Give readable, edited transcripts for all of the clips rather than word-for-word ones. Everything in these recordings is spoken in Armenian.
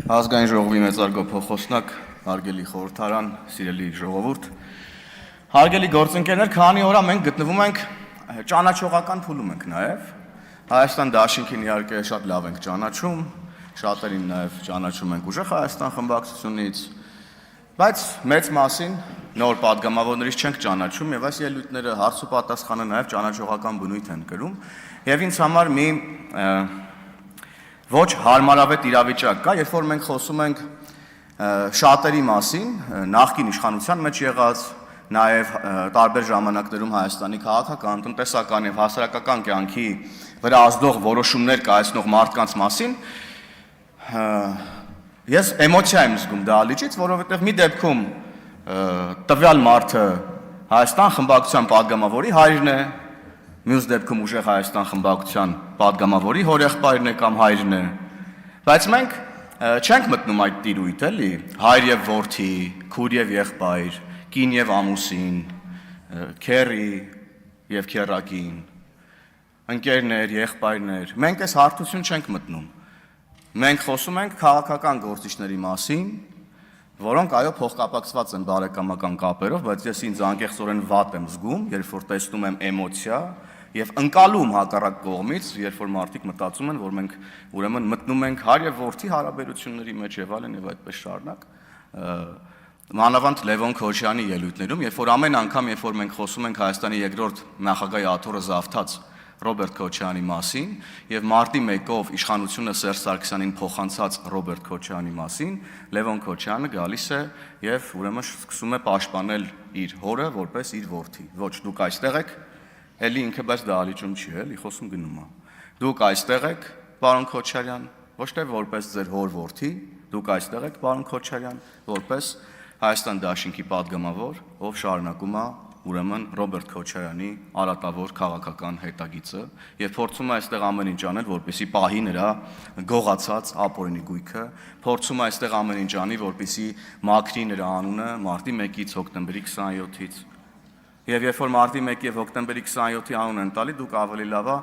Ազգային ժողովի մեծարգո փոխոսնակ, հարգելի խորհրդարան, սիրելի ժողովուրդ, հարգելի գործընկերներ, քանի օր մենք գտնվում ենք ճանաչողական փուլում ենք նաև։ Հայաստան դաշինքին իհարկե շատ լավ ենք ճանաչում, շատերին նաև ճանաչում ենք ուժեղ Հայաստան խմբակցությունից, բայց մեծ մասին նոր падգամավորներից չենք ճանաչում եւ այս ելույթները հարց ու պատասխանը նաև ճանաչողական բնույթ են կրում եւ ինձ համար մի ոչ հարմարավետ իրավիճակ կա, երբ որ մենք խոսում ենք շատերի մասին, նախկին իշխանության մեջ եղած, նաև տարբեր ժամանակներում Հայաստանի քաղաքական, տնտեսական եւ հասարակական կյանքի վրա ազդող որոշումներ կայացնող մարդկանց մասին, ես էմոցիա եմ զգում դահլիճից, որովհետեւ մի դեպքում տվյալ մարդը Հայաստան խմբակցության падգամավորի հայրն է, մյուս դեպքում ուժեղ Հայաստան խմբակցության падգամավորի հորեղբայրն է կամ հայրն է, բայց մենք չենք մտնում այդ տիրույթ, էլի, հայր եւ որդի, քուր եւ եղբայր, կին եւ ամուսին, քերի եւ քերակին, ընկերներ, եղբայրներ, մենք այս հարթություն չենք մտնում։ Մենք խոսում ենք քաղաքական գործիչների մասին, որոնք այո փոխկապակցված են բարեկամական կապերով, բայց ես ինձ անկեղծորեն վատ եմ զգում, երբ որ տեսնում եմ էմոցիա եւ ընկալում հակառակ կողմից, երբ որ մարդիկ մտածում են, որ մենք ուրեմն մտնում ենք հայր եւ որդի հարաբերությունների մեջ եւ այլն եւ այդպես շարունակ։ Մանավանդ Լևոն Քոչարյանի ելույթներում, երբ որ ամեն անգամ, երբ որ մենք խոսում ենք Հայաստանի երկրորդ նախագահի աթոռը զավթած Ռոբերտ Քոչարյանի մասին եւ մարտի 1-ով իշխանությունը Սերժ Սարգսյանին փոխանցած Ռոբերտ Քոչարյանի մասին, Լևոն Քոչարյանը գալիս է եւ ուրեմն սկսում է պաշտպանել իր հորը որպես իր որդի։ Ոչ, դուք այստեղ եք, էլի ինքը բայց դահլիճում չի, էլի խոսում գնում է։ Դուք այստեղ եք, պարոն Քոչարյան, ոչ թե որպես ձեր հոր որդի, դուք այստեղ եք, պարոն Քոչարյան, որպես Հայաստան դաշինքի падգամավոր, ով շարունակում է ուրեմն Ռոբերտ Քոչարյանի արատավոր քաղաքական հետագիծը եւ փորձում է այստեղ ամեն ինչ անել, որպեսզի պահի նրա գողացած ապօրինի գույքը, փորձում է այստեղ ամեն ինչ անի, որպեսզի մաքրի նրա անունը մարտի 1-ից հոկտեմբերի 27-ից։ Եվ երբ որ մարտի 1-ի եւ հոկտեմբերի 27-ի անուն են տալի, դուք ավելի լավ է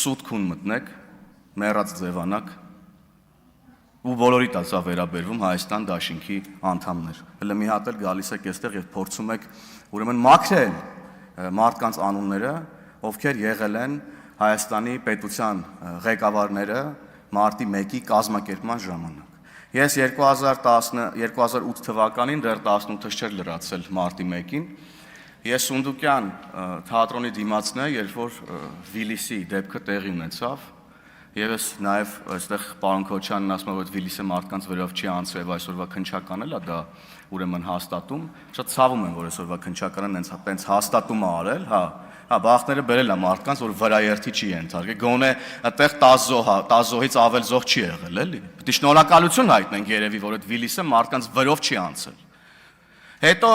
սուտ քուն մտնեք, մեռած ձևանակ ու բոլորի տածա վերաբերվում Հայաստան դաշինքի անդամներ։ Հələ մի հատ էլ գալիս եք այստեղ եւ փորձում եք ուրեմն մաքրել մարդկանց անունները, ովքեր եղել են Հայաստանի պետության ղեկավարները մարտի 1-ի կազմակերպման ժամանակ։ Ես 2008 թվականին դեռ 18-ից չէր լրացել մարտի 1-ին։ Ես Սունդուկյան թատրոնի դիմացն է, երբ որ Վիլիսի դեպքը տեղի ունեցավ, եւ ես նաեւ այստեղ պարոն Քոչյանն ասում է, որ Վիլիսը մարդկանց վերով չի անցել եւ այսօրվա քննչականն է դա ուրեմն հաստատում։ Շատ ցավում եմ, որ այսօրվա քննչականը հենց հաստատում է արել, հա, բախտները բերել է մարդկանց, որ վրաերթի չի ենթարկել, գոնե այդտեղ 10 զոհից ավել զոհ չի եղել, էլի։ Պետք է շնորհակալություն հայտնենք երևի, որ այդ Վիլիսը մարդկանց վերով չի անցել։ Հետո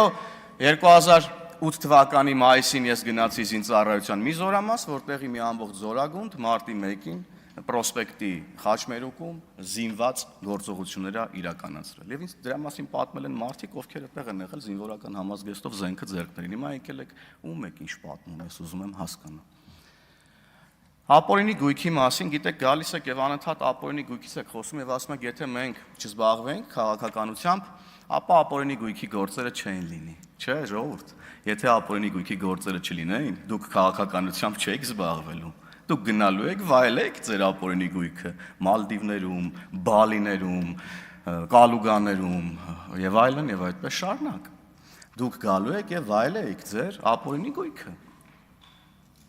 2008 թվականի մայիսին ես գնացի զինծառայության մի զորամաս, որտեղի մի ամբողջ զորագունդ մարտի 1-ին պրոսպեկտի խաչմերուկում զինված գործողություններ իրականացրել։ Եվ ինձ դրա մասին պատմել են մարդիկ, ովքեր այդտեղ են եղել զինվորական համազգեստով զենքը ձեռքներին։ Հիմա եկել եք ում եք ինչ պատմում, ես ուզում եմ հասկանալ։ Ապօրինի գույքի մասին, գիտեք, գալիս եք եւ անընդհատ ապօրինի գույքից եք խոսում եւ ասում եք, եթե մենք չզբաղվենք քաղաքականությամբ, ապա ապօրինի գույքի գործերը չեն լինի։ Չէ, ժողովուրդ, եթե ապօրինի գույքի գործերը չլինեին, դուք քաղաքականությամբ չէիք զբաղվելու։ Դուք գնալու եք վայելեք ձեր ապօրինի գույքը Մալդիվներում, Բալիներում, Կալուգաներում եւ այլն եւ այդպես շարունակ։ Դուք գալու եք եւ վայելեք ձեր ապօրինի գույքը։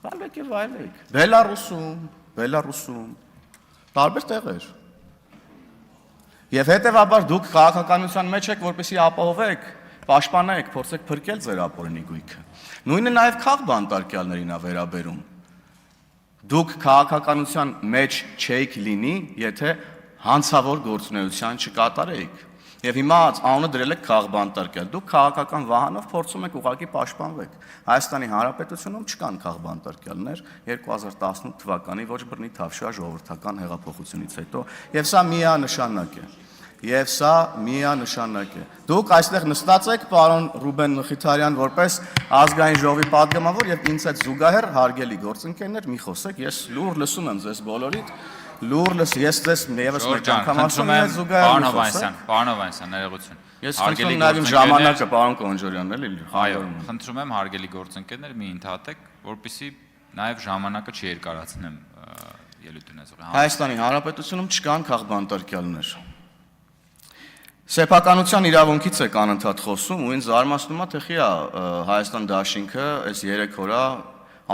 Գալու եք եւ վայելեք։ Բելարուսում, տարբեր տեղեր։ Եվ հետեւաբար դուք քաղաքականության մեջ եք, որպեսզի ապահովեք, պաշտպանեք, փորձեք փրկել ձեր ապօրինի գույքը։ Նույնը նաեւ քաղբանտարկյալներին է վերաբերում։ Դուք քաղաքականության մեջ չեք լինի, եթե հանցավոր գործունեություն չկատարեք։ Եվ հիմա անունը դրել եք քաղբանտարկյալ։ Դուք քաղաքական վահանով փորձում եք ուղղակի պաշտպանվեք։ Հայաստանի Հանրապետությունում չկան քաղբանտարկյալներ 2018 թվականի ոչ բռնի թավշյա ժողովրդական հեղափոխությունից հետո, եւ սա միանշանակ է։ Եվ սա միանշանակ է։ Դուք այստեղ նստած եք, պարոն Ռուբեն Մխիթարյան, որպես ազգային ժողովի պատգամավոր եւ ինձ հետ զուգահեռ հարգելի գործընկերներ, մի խոսեք, ես լուր լսում եմ ձեզ բոլորիդ, ես ձեզ եւս մեկ անգամ ասում եմ զուգահեռ մի խոսեք։ Պարոն Հովհաննիսյան, ներողություն։ Ես խնդրում եմ նաև իմ ժամանակը, պարոն Կոնջորյան, էլի։ Այո, խնդրում եմ հարգելի գործընկերներ մի ընդհատեք, որպեսզի նաև ժամանակը չերկարացնեմ ելույթ ունեցողի։ Հայաստանի Հանրապետությունում չկան քաղբանտարկյալներ։ Սեփականության իրավունքից է անընդհատ խոսում ու ինձ զարմացնում է թե խի է Հայաստան դաշինքը այս 3 օրա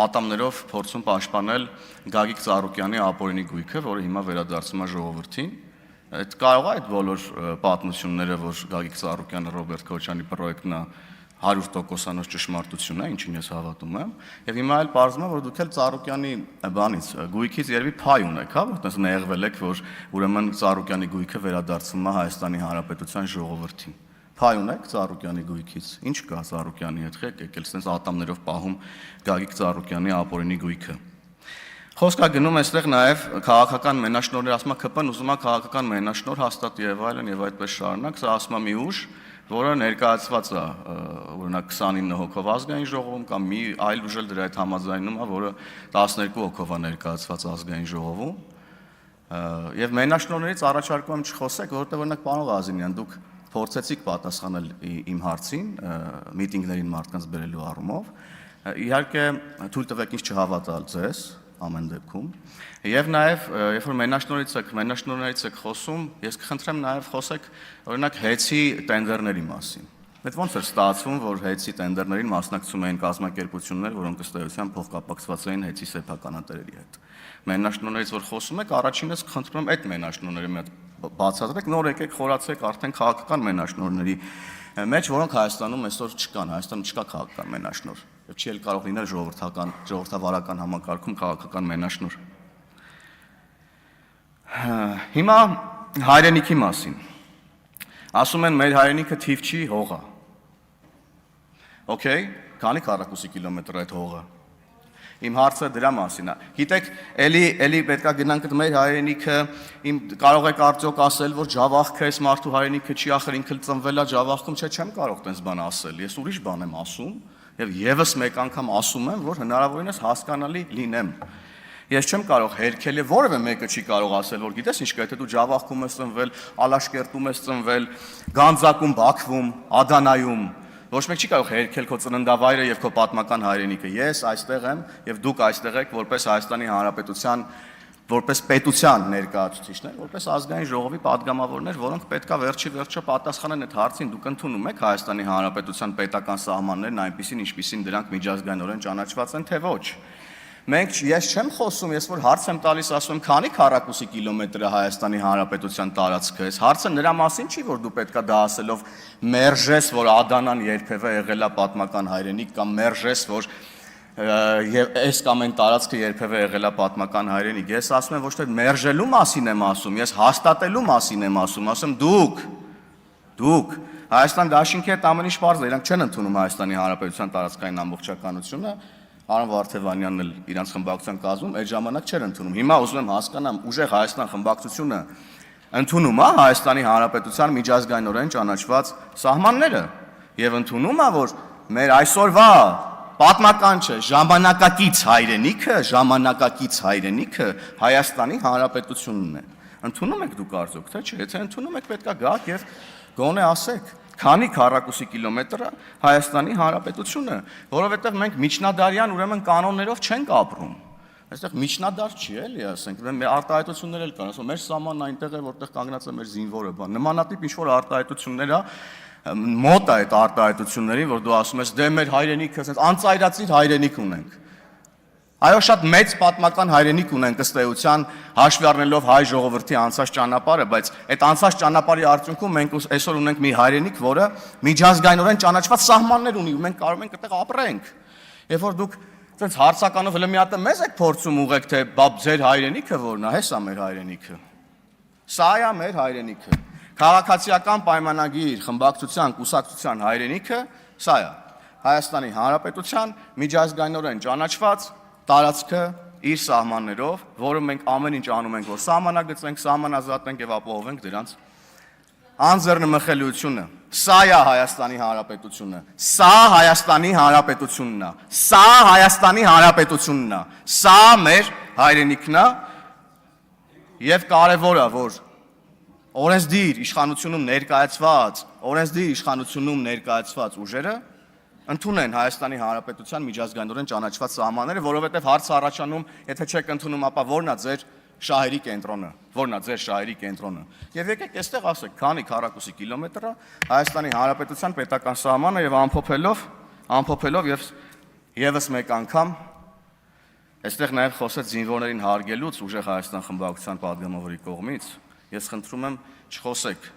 ատամներով փորձում պաշտպանել Գագիկ Ծառուկյանի ապօրինի գույքը, որը հիմա վերադարձում է ժողովրդին։ Այդ կարող է այդ բոլոր պատմությունները, որ Գագիկ Ծառուկյանը Ռոբերտ Քոչարյանի պրոյեկտն է 100%-անոց ճշմարտություն է, ինչին ես հավատում եմ, եւ հիմա էլ պարզվում է, որ դուք էլ Ծառուկյանի բանից գույքից երևի փայ ունեք, հա, որտեղ նեղվել եք, որ ուրեմն Ծառուկյանի գույքը վերադարձում է Հայաստանի Հանրապետության ժողովրդին։ Փայ ունեք Ծառուկյանի գույքից։ Ինչ կա Ծառուկյանի հետ, եկել sense ատամներով պահում Գագիկ Ծառուկյանի ապօրինի գույքը։ Խոսքա գնում այստեղ նաև քաղաքական մենաշնորհներ, ասում է ԿՊ-ն ուզում է քաղաքական մենաշնորհ հաստատ եւ այլն եւ այդպես շարունակ, սա ասում է մի ուժ, որը ներկայացված է օրինակ 29 հոգով ազգային ժողովում կամ մի այլ ուժ էլ դրա հետ համաձայնում է, որը 12 հոգով է ներկայացված ազգային ժողովում։ Եվ մենաշնորհներից առաջարկում եմ չխոսեք, որովհետեւ օրինակ պարոն Ղազինյան, դուք փորձեցիք պատասխանել իմ հարցին միտինգներին մարդկանց բերելու առումով։ Իհարկե թույլ տվեք ինձ չհավատալ ձեզ ամեն դեպքում։ Եվ նաև, երբ որ մենաշնորհներից եք խոսում, ես կխնդրեմ նաև խոսեք օրինակ հեծի տենդերների մասին։ Այդ ոնց է ստացվում, որ հեծի տենդերներին մասնակցում էին կազմակերպություններ, որոնք ըստ էության փոխկապակցված էին հեծի սեփականատերերի հետ։ Մենաշնորհներից որ խոսում եք, առաջինս կխնդրում եմ այդ մենաշնորհները մի հատ բացատրեք, նոր եկեք խորացեք արդեն քաղաքական մենաշնորհների մեջ, որոնք Հայաստանում այսօր չկան, Հայաստանում չկա քաղաքական մենաշնորհ, եւ չի էլ կարող լինել ժողովրդավարական համակարգում քաղաքական մենաշնորհ։ Հիմա հայրենիքի մասին։ Ասում են մեր հայրենիքը թիվ չի, հող է։ Okay, քանի քառակուսի կիլոմետր է այդ հողը։ Իմ հարցը դրա մասին է։ Գիտեք, էլի պետքա գնանք մեր հայրենիքը, կարող եք արդյոք ասել, որ ջավախքը այս մարդու հայրենիքը չի, ախր ինքը ծնվել է ջավախքում, չէ, չեմ կարող տենց բան ասել։ Ես ուրիշ բան եմ ասում եւ եւս մեկ անգամ ասում եմ, որ հնարավորինս հասկանալի լինեմ։ Ես չեմ կարող հերքել եւ որևէ մեկը չի կարող ասել, որ գիտես ինչ կա, եթե դու ջավախքում ես ծնվել, Ալաշկերտում ես ծնվել, Գանձակում, Բաքվում, Ադանայում, ոչ մեկ չի կարող հերքել քո ծննդավայրը եւ քո պատմական հայրենիքը։ Ես այստեղ եմ եւ դուք այստեղ եք որպես Հայաստանի Հանրապետության, որպես պետության ներկայացուցիչներ, որպես ազգային ժողովի падգամավորներ, որոնք պետքա վերջի վերջո պատասխանեն այդ հարցին, դուք ընդունում եք Հայաստանի Հանրապետության պետական սահմաններն այնպիսին, ինչպիսին դրանք միջազգայինորեն ճանաչված են, թե ոչ։ Ես չեմ խոսում, ես որ հարց եմ տալիս, ասում եմ, քանի քառակուսի կիլոմետր է Հայաստանի Հանրապետության տարածքը։ Այս հարցը նրա մասին չի, որ դու պետքա դա ասելով մերժես, որ Ադանան երբևէ եղել է պատմական հայրենիք կամ մերժես, որ այս կամ այն տարածքը երբևէ եղել է պատմական հայրենիք։ Ես ասում եմ, ոչ թե մերժելու մասին եմ ասում, ես հաստատելու մասին եմ ասում դուք Հայաստան դաշինքի հետ ամեն ինչ պարզ է, իրանք չեն ընդունում Հայաստանի Հանրապետության տարածքային ամբողջականությունը։ Արամ Վարդևանյանն էլ իրանց խմբակցության կազմում այդ ժամանակ չէր ընդունում։ Հիմա ուզում եմ հասկանամ, ուժեղ Հայաստան խմբակցությունը ընդունում է Հայաստանի Հանրապետության միջազգայինորեն ճանաչված սահմանները եւ ընդունում է, որ մեր այսօրվա պատմական չէ, ժամանակակից հայրենիքը Հայաստանի Հանրապետությունն է։ Ընդունում եք դուք արդյոք, թե չէ։ Եթե ընդունում եք, պետքա գաք եւ գոնե ասեք, քանի քառակուսի կիլոմետր է Հայաստանի Հանրապետությունը, որովհետև մենք միջնադարյան ուրեմն կանոններով չենք ապրում։ Այստեղ միջնադար չի, էլի, ասենք, մեր արտահայտություններ էլ կան, ասում մեր սահմանն այնտեղ է, որտեղ կանգնած է մեր զինվորը, բան։ Նմանատիպ ինչ-որ արտահայտություններ է, մոտ է այդ արտահայտություններին, որ դու ասում ես, դե մեր հայրենիքը, ասես, անծայրածիր հայրենիք ունենք։ Այո, շատ մեծ պատմական հայրենիք ունենք ըստ էության, հաշվի առնելով հայ ժողովրդի անցած ճանապարհը, բայց այդ անցած ճանապարհի արդյունքում մենք այսօր ունենք մի հայրենիք, որը միջազգայինորեն ճանաչված սահմաններ ունի, ու մենք կարող ենք այդտեղ ապրենք։ Երբ որ դուք այդպես հարցականով հենց մի հատ մեզ եք փորձում ուղղեք, թե բա ձեր հայրենիքը որն է, հեսա մեր հայրենիքը։ Սա է մեր հայրենիքը։ Քաղաքացիական պայմանագիր, խմբակցության, կուսակցության հայրենիքը սա է։ Հայաստանի Հանրապետության միջազգայինորեն ճանաչված տարածքը իր սահմաններով, որը մենք ամեն ինչ անում ենք, որ սահմանագծենք, սահմանազատենք եւ ապահովենք դրանց անձեռնմխելիությունը։ Սա է Հայաստանի Հանրապետությունը։ Սա Հայաստանի Հանրապետությունն է։ Սա Հայաստանի Հանրապետությունն է։ Սա մեր հայրենիքն է եւ կարեւոր է, որ օրենսդիր իշխանությունում ներկայացված ուժերը ընդունեն Հայաստանի Հանրապետության միջազգայինորեն ճանաչված սահմանները, որովհետեւ հարցը առաջանում, եթե չեք ընդունում, ապա ո՞րն է ձեր շահերի կենտրոնը, Եվ եկեք այստեղ ասեք, քանի քառակուսի կիլոմետր է Հայաստանի Հանրապետության պետական սահմանը եւ ամփոփելով եւս մեկ անգամ այստեղ նաեւ խոսեց զինվորներին հարգելուց ուժեղ Հայաստան խմբակցության падգամավորի կողմից, ես խնդրում եմ չխոսեք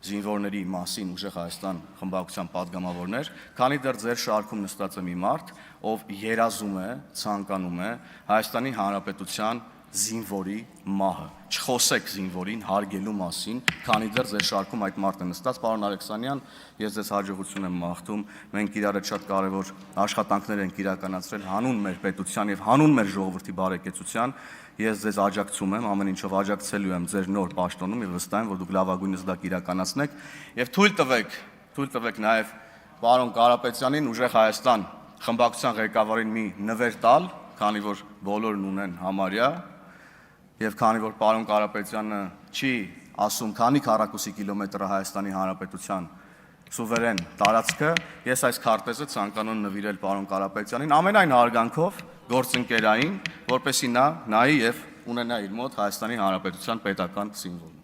զինվորների մասին ուժեղ Հայաստան խմբակցության падգամավորներ, քանի դեռ ձեր շարքում նստած է մի մարդ, ով երազում է, ցանկանում է Հայաստանի Հանրապետության զինվորի մահը։ Չխոսեք զինվորին հարգելու մասին, քանի դեռ ձեր շարքում այդ մարդը նստած, պարոն Ալեքսանյան, ես ձեզ հաջողություն եմ մաղթում, մենք իրար հետ շատ կարևոր աշխատանքներ ենք իրականացրել հանուն մեր պետության եւ հանուն մեր ժողովրդի բարեկեցության, ես ձեզ աջակցում եմ, ամեն ինչով աջակցելու եմ ձեր նոր պաշտոնում եւ վստահ եմ, որ դուք լավագույնս դա կիրականացնեք եւ թույլ տվեք նաեւ պարոն Կարապետյանին ուժեղ Հայաստան խմբակցության ղեկավարին մի նվեր տալ, քանի որ բոլորն ունեն համարյա եւ քանի որ պարոն Կարապետյանը չի ասում քանի քառակուսի կիլոմետր է Հայաստանի Հանրապետության սուվերեն տարածքը, ես այս քարտեզը ցանկանում եմ նվիրել պարոն Կարապետյանին ամենայն հարգանքով գործընկերային, որպեսզի նա նայի եւ ունենա իր մոտ Հայաստանի Հանրապետության պետական սիմվոլ։